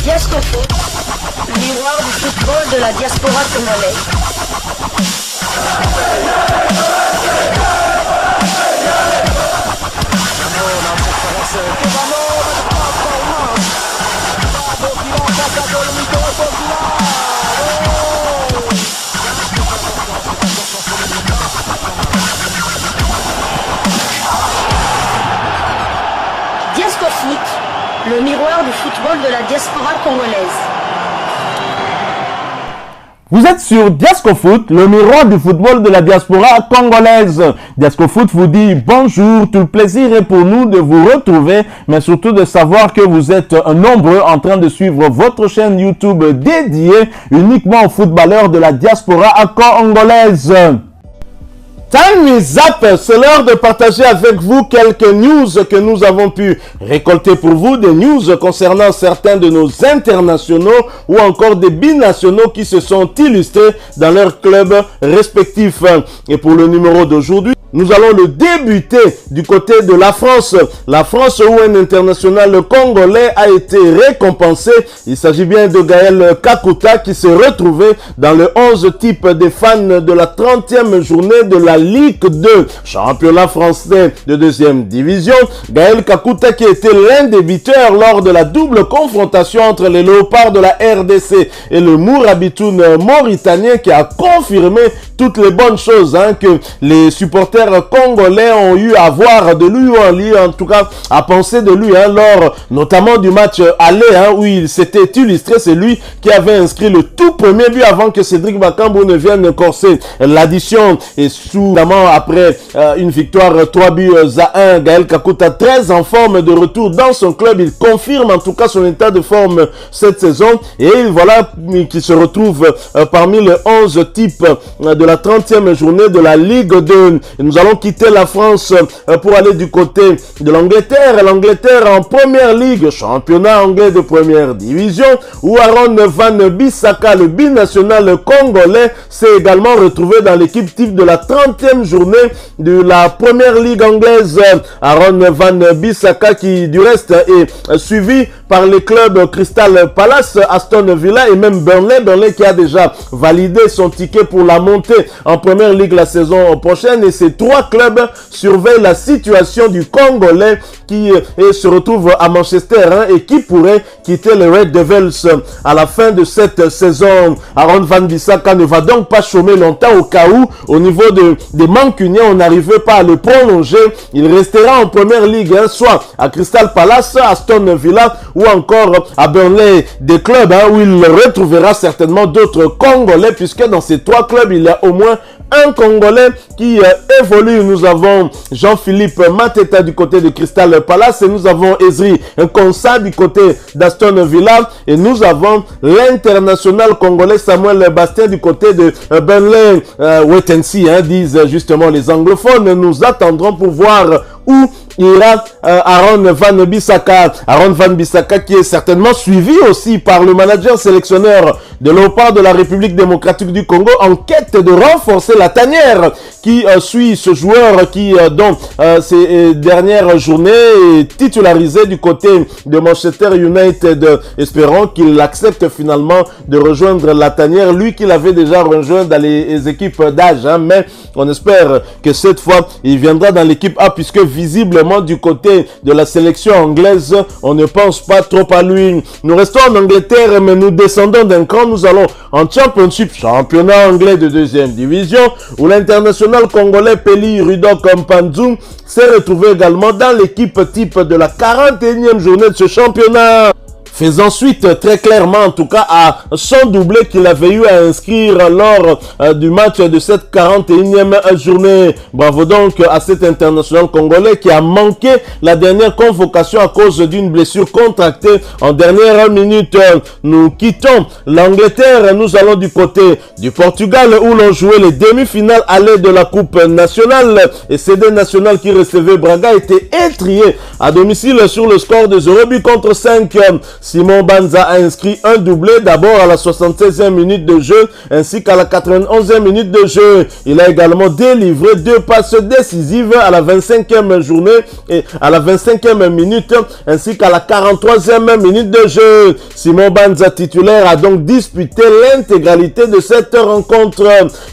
Diasco Foot, miroir du football de la diaspora congolaise. Diasco Foot, le miroir du football de la diaspora congolaise. Vous êtes sur Diasco Foot, le miroir du football de la diaspora congolaise. Diasco Foot vous dit bonjour, tout le plaisir est pour nous de vous retrouver, mais surtout de savoir que vous êtes nombreux en train de suivre votre chaîne YouTube dédiée uniquement aux footballeurs de la diaspora congolaise. Time is up, c'est l'heure de partager avec vous quelques news que nous avons pu récolter pour vous, des news concernant certains de nos internationaux ou encore des binationaux qui se sont illustrés dans leurs clubs respectifs. Et pour le numéro d'aujourd'hui, nous allons le débuter du côté de la France. La France où un international congolais a été récompensé. Il s'agit bien de Gaël Kakuta qui s'est retrouvé dans le 11 type des fans de la 30e journée de la Ligue 2, championnat français de 2e division. Gaël Kakuta qui était l'un des buteurs lors de la double confrontation entre les Léopards de la RDC et le Mourabitoun mauritanien qui a confirmé toutes les bonnes choses que les supporters congolais ont eu à voir de lui, ou en tout cas à penser de lui lors notamment du match aller où il s'était illustré. C'est lui qui avait inscrit le tout premier but avant que Cédric Bakambu ne vienne corser l'addition, et notamment après une victoire 3 buts à 1. Gaël Kakuta très en forme de retour dans son club, il confirme en tout cas son état de forme cette saison, et voilà qui se retrouve parmi les 11 types de la 30e journée de la Ligue 2. Et nous allons quitter la France pour aller du côté de l'Angleterre. L'Angleterre en première ligue, championnat anglais de première division, où Aaron Van Bissaka, le binational congolais, s'est également retrouvé dans l'équipe type de la 30e journée de la première ligue anglaise. Aaron Van Bissaka qui du reste est suivi par les clubs Crystal Palace, Aston Villa et même Burnley. Burnley qui a déjà validé son ticket pour la montée en première ligue la saison prochaine, et ces trois clubs surveillent la situation du Congolais qui se retrouve à Manchester et qui pourrait quitter les Red Devils à la fin de cette saison. Aaron Van Bissaka ne va donc pas chômer longtemps au cas où au niveau des Mancuniens on n'arrivait pas à le prolonger. Il restera en première ligue, soit à Crystal Palace, Aston Villa ou encore à Burnley, des clubs où il retrouvera certainement d'autres Congolais, puisque dans ces trois clubs il y a au moins un Congolais qui évolue. Nous avons Jean-Philippe Mateta du côté de Crystal Palace, et nous avons Ezri Konsa du côté d'Aston Villa, et nous avons l'international congolais Samuel Bastien du côté de Burnley. Wait and see, disent justement les anglophones. Nous attendrons pour voir où ira Aaron Van Bissaka. Aaron Van Bissaka qui est certainement suivi aussi par le manager sélectionneur de Léopards de la République démocratique du Congo, en quête de renforcer la tanière qui suit ce joueur qui dans ces dernières journées est titularisé du côté de Manchester United. Espérons qu'il accepte finalement de rejoindre la tanière, lui qu'il avait déjà rejoint dans les équipes d'âge, mais on espère que cette fois il viendra dans l'équipe A, puisque visiblement du côté de la sélection anglaise on ne pense pas trop à lui. Nous restons en Angleterre, mais nous descendons d'un cran. Nous allons en Championship, championnat anglais de 2e division, où l'international congolais Peli Rudok Mpanzu s'est retrouvé également dans l'équipe type de la 41e journée de ce championnat, faisant suite très clairement en tout cas à son doublé qu'il avait eu à inscrire lors du match de cette 41e journée. Bravo donc à cet international congolais qui a manqué la dernière convocation à cause d'une blessure contractée en dernière minute. Nous quittons l'Angleterre, nous allons du côté du Portugal où l'on jouait les demi-finales aller de la Coupe nationale, et CD National qui recevait Braga était étrié à domicile sur le score de 0 but contre 5. Simon Banza a inscrit un doublé d'abord à la 76e minute de jeu ainsi qu'à la 91e minute de jeu. Il a également délivré 2 passes décisives à la 25e journée et à la 25e minute ainsi qu'à la 43e minute de jeu. Simon Banza titulaire a donc disputé l'intégralité de cette rencontre.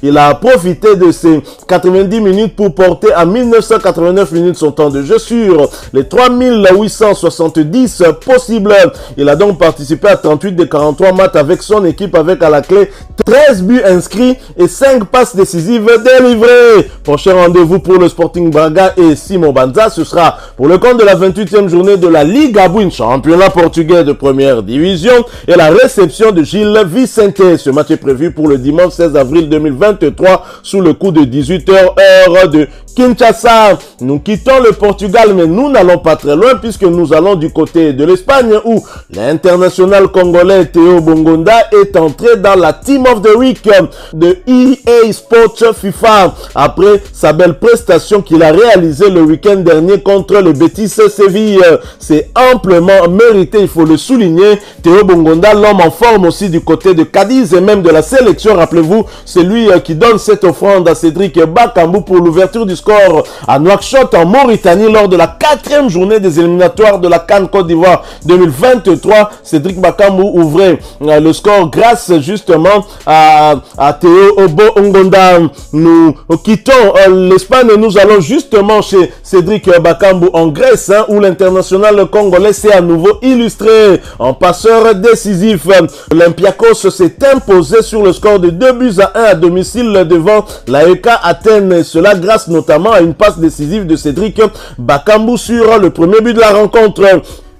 Il a profité de ces 90 minutes pour porter à 1989 minutes son temps de jeu sur les 3870 possibles. Il a donc participé à 38 des 43 matchs avec son équipe avec à la clé 13 buts inscrits et 5 passes décisives délivrées. Prochain rendez-vous pour le Sporting Braga et Simon Banza, ce sera pour le compte de la 28e journée de la Liga Buin, championnat portugais de première division, et la réception de Gilles Vicente. Ce match est prévu pour le dimanche 16 avril 2023 sous le coup de 18h heure de Kinshasa. Nous quittons le Portugal, mais nous n'allons pas très loin puisque nous allons du côté de l'Espagne où l'international congolais Théo Bongonda est entré dans la Team of the Week de EA Sports FIFA après sa belle prestation qu'il a réalisée le week-end dernier contre le Betis Séville. C'est amplement mérité, il faut le souligner. Théo Bongonda, l'homme en forme aussi du côté de Cadiz et même de la sélection. Rappelez-vous, c'est lui qui donne cette offrande à Cédric Bakambu pour l'ouverture du score à Nouakchott en Mauritanie lors de la 4e journée des éliminatoires de la CAN Côte d'Ivoire 2023. Cédric Bakambu ouvrait le score grâce justement à Théo Bongonda. Nous quittons l'Espagne et nous allons justement chez Cédric Bakambu en Grèce où l'international congolais s'est à nouveau illustré en passeur décisif. Olympiakos s'est imposé sur le score de 2-1 à domicile devant l'AEK Athènes, cela grâce notamment à une passe décisive de Cédric Bakambu sur le premier but de la rencontre.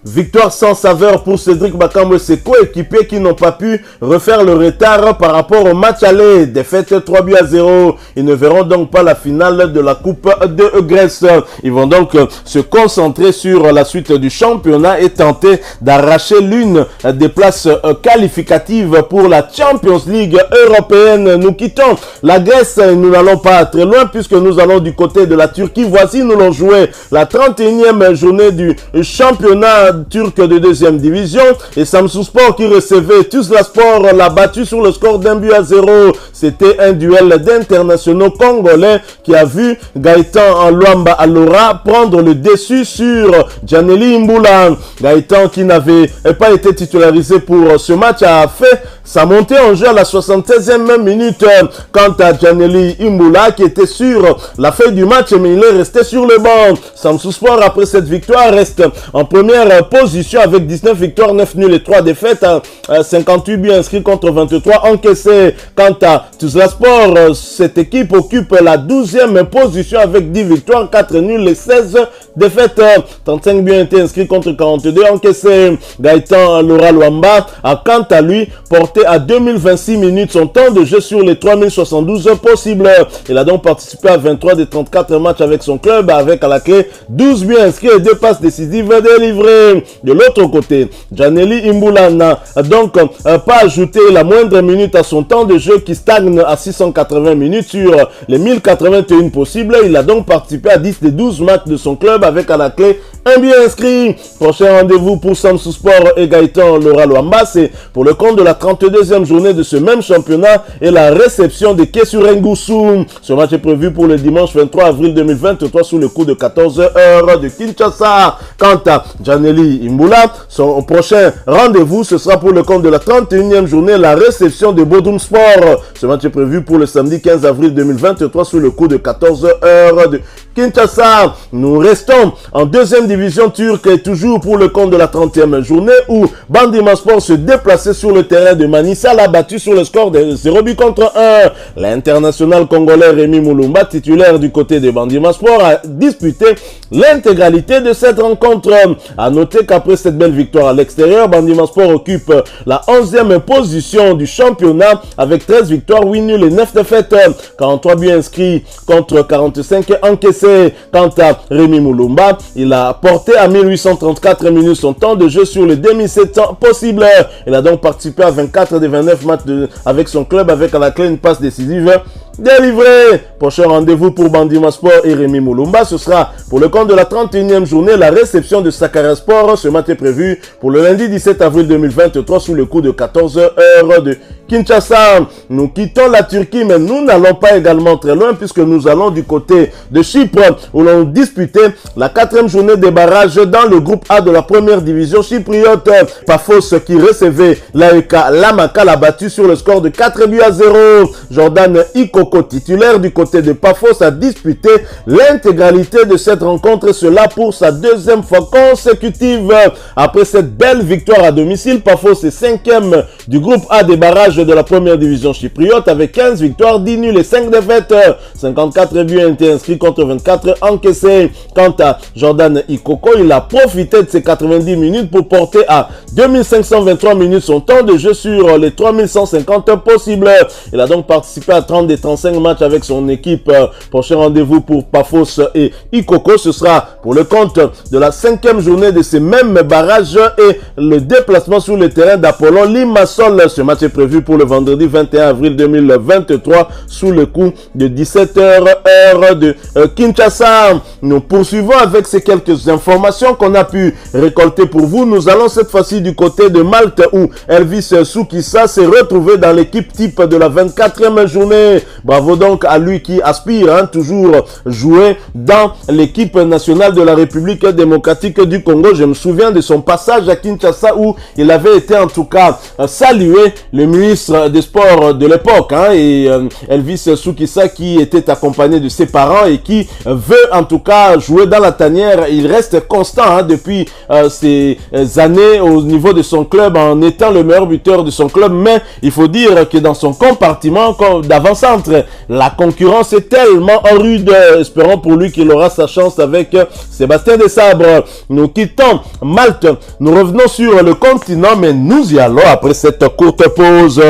Victoire sans saveur pour Cédric Bakambu et ses coéquipiers qui n'ont pas pu refaire le retard par rapport au match aller. Défaite 3-0. Ils ne verront donc pas la finale de la Coupe de Grèce. Ils vont donc se concentrer sur la suite du championnat et tenter d'arracher l'une des places qualificatives pour la Champions League européenne. Nous quittons la Grèce et nous n'allons pas très loin puisque nous allons du côté de la Turquie. Voici, nous l'ont joué la 31e journée du championnat turc de 2e division et Samsunspor qui recevait Tuzlaspor l'a battu sur le score d'1-0. C'était un duel d'internationaux congolais qui a vu Gaëtan Luamba Alora prendre le dessus sur Djaneli Imbula. Gaëtan qui n'avait pas été titularisé pour ce match a fait sa montée en jeu à la 76e minute. Quant à Djaneli Imbula qui était sur la feuille du match mais il est resté sur le banc. Samsunspor après cette victoire reste en première position avec 19 victoires, 9 nuls et 3 défaites, 58 buts inscrits contre 23 encaissés. Quant à Tuzlaspor, cette équipe occupe la 12e position avec 10 victoires, 4 nuls et 16 défaites. 35 buts ont été inscrits contre 42 encaissés. Gaëtan Luamba a quant à lui porté à 2026 minutes son temps de jeu sur les 3072 possibles. Il a donc participé à 23 des 34 matchs avec son club avec à la clé 12 buts inscrits et 2 passes décisives délivrées. De l'autre côté, Djaneli Imbula n'a donc pas ajouté la moindre minute à son temps de jeu qui stagne à 680 minutes sur les 1081 possibles. Il a donc participé à 10 des 12 matchs de son club avec à la clé un but inscrit. Prochain rendez-vous pour Samsunspor et Gaëtan Luamba, c'est pour le compte de la 32e journée de ce même championnat et la réception de Kesurengusu. Ce match est prévu pour le dimanche 23 avril 2023 sous le coup de 14h de Kinshasa. Quant à Djaneli Imbula, son prochain rendez-vous ce sera pour le compte de la 31e journée, la réception de Bodrum Sport. Ce match est prévu pour le samedi 15 avril 2023 sous le coup de 14h de Kinshasa. Nous restons en 2e division turque et toujours pour le compte de la 30e journée où Bandimaspor se déplaçait sur le terrain de Manissa, l'a battu sur le score de 0 but contre 1. L'international congolais Rémi Moulumba, titulaire du côté de Bandimaspor, a disputé l'intégralité de cette rencontre. À noter qu'après cette belle victoire à l'extérieur, Bandimaspor occupe la 11e position du championnat avec 13 victoires, 8 nuls et 9 défaites. 43 buts inscrits contre 45 encaissés. Quant à Rémi Moulumba, il a porté à 1834 minutes son temps de jeu sur les 2700 possibles. Il a donc participé à 24 des 29 matchs avec son club avec à la clé une passe décisive délivré. Prochain rendez-vous pour Bandima Sport et Rémi Moulumba, ce sera pour le compte de la 31e journée, la réception de Sakara Sport. Ce match est prévu pour le lundi 17 avril 2023 sous le coup de 14 heures de Kinshasa. Nous quittons la Turquie, mais nous n'allons pas également très loin puisque nous allons du côté de Chypre où l'on disputait la 4e journée des barrages dans le groupe A de la première division chypriote. Pafos qui recevait l'AEK Lamaka l'a battu sur le score de 4-0. Jordan Ikoko, titulaire du côté de Pafos, a disputé l'intégralité de cette rencontre, cela pour sa 2e fois consécutive. Après cette belle victoire à domicile, Pafos est 5e du groupe A des barrages de la première division chypriote avec 15 victoires, 10 nuls et 5 défaites. 54 buts ont été inscrits contre 24 encaissés. Quant à Jordan Ikoko, il a profité de ses 90 minutes pour porter à 2523 minutes son temps de jeu sur les 3150 possibles. Il a donc participé à 30 des 35 matchs avec son équipe. Prochain rendez-vous pour Pafos et Ikoko, ce sera pour le compte de la 5e journée de ces mêmes barrages et le déplacement sur le terrain d'Apollon Limassol. Ce match est prévu pour le vendredi 21 avril 2023 sous le coup de 17h heure de Kinshasa. Nous poursuivons avec ces quelques informations qu'on a pu récolter pour vous. Nous allons cette fois-ci du côté de Malte où Elvis Soukissa s'est retrouvé dans l'équipe type de la 24e journée. Bravo donc à lui qui aspire toujours jouer dans l'équipe nationale de la République démocratique du Congo. Je me souviens de son passage à Kinshasa où il avait été en tout cas salué le ministre des Sports de l'époque et Elvis Soukissa qui était accompagné de ses parents et qui veut en tout cas jouer dans la tanière. Il reste constant depuis ces années au niveau de son club en étant le meilleur buteur de son club, mais il faut dire que dans son compartiment d'avant-centre, la concurrence est tellement rude. Espérons pour lui qu'il aura sa chance avec Sébastien Desabre. Nous quittons Malte, nous revenons sur le continent, mais nous y allons après cette courte pause.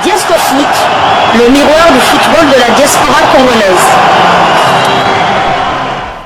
Diasco Foot, le miroir du football de la diaspora congolaise.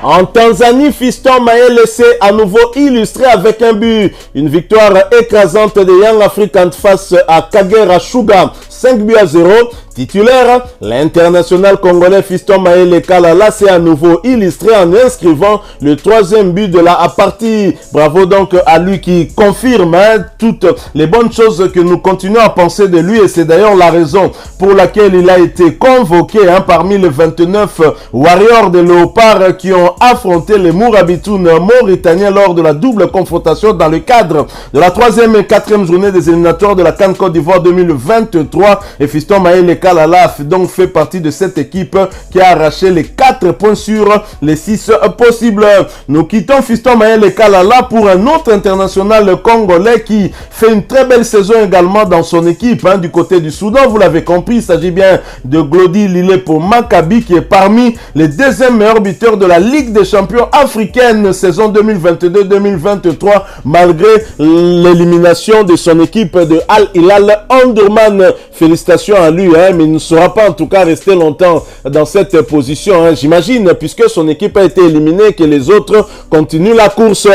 En Tanzanie, Fiston Maël s'est à nouveau illustré avec un but. Une victoire écrasante de Young Africans face à Kagera Sugar, 5-0. Titulaire, l'international congolais Fiston Maël Kalala s'est à nouveau illustré en inscrivant le 3e but de la partie. Bravo donc à lui qui confirme toutes les bonnes choses que nous continuons à penser de lui et c'est d'ailleurs la raison pour laquelle il a été convoqué parmi les 29 Warriors de Léopard qui ont affronté les Mourabitoun mauritaniens lors de la double confrontation dans le cadre de la 3e et 4e journée des éliminatoires de la CAN Côte d'Ivoire 2023 et Fiston Maël Kalala donc fait partie de cette équipe qui a arraché les 4 points sur les 6 possibles. Nous quittons Fiston Maël Kalala pour un autre international congolais qui fait une très belle saison également dans son équipe du côté du Soudan. Vous l'avez compris, il s'agit bien de Glody Lilé pour Maccabi qui est parmi les 2e meilleurs buteurs de la Ligue des champions africaine saison 2022-2023 malgré l'élimination de son équipe de Al Hilal Omdurman. Félicitations à lui, mais il ne sera pas en tout cas resté longtemps dans cette position, j'imagine, puisque son équipe a été éliminée et que les autres continuent la course.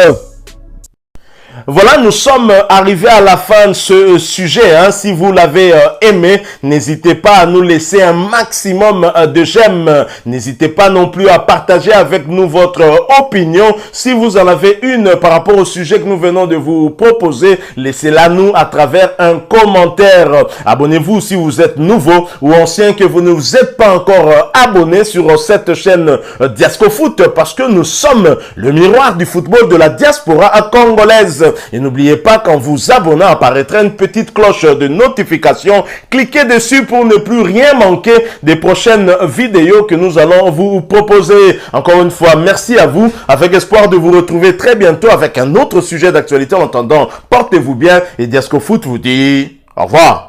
Voilà, nous sommes arrivés à la fin de ce sujet. Si vous l'avez aimé, n'hésitez pas à nous laisser un maximum de j'aime. N'hésitez pas non plus à partager avec nous votre opinion. Si vous en avez une par rapport au sujet que nous venons de vous proposer, laissez-la nous à travers un commentaire. Abonnez-vous si vous êtes nouveau ou ancien que vous ne vous êtes pas encore abonné sur cette chaîne Diasco Foot parce que nous sommes le miroir du football de la diaspora congolaise. Et n'oubliez pas qu'en vous abonnant apparaîtra une petite cloche de notification. Cliquez dessus pour ne plus rien manquer des prochaines vidéos que nous allons vous proposer. Encore une fois, merci à vous. Avec espoir de vous retrouver très bientôt avec un autre sujet d'actualité. En attendant, portez-vous bien et Diasco Foot vous dit au revoir.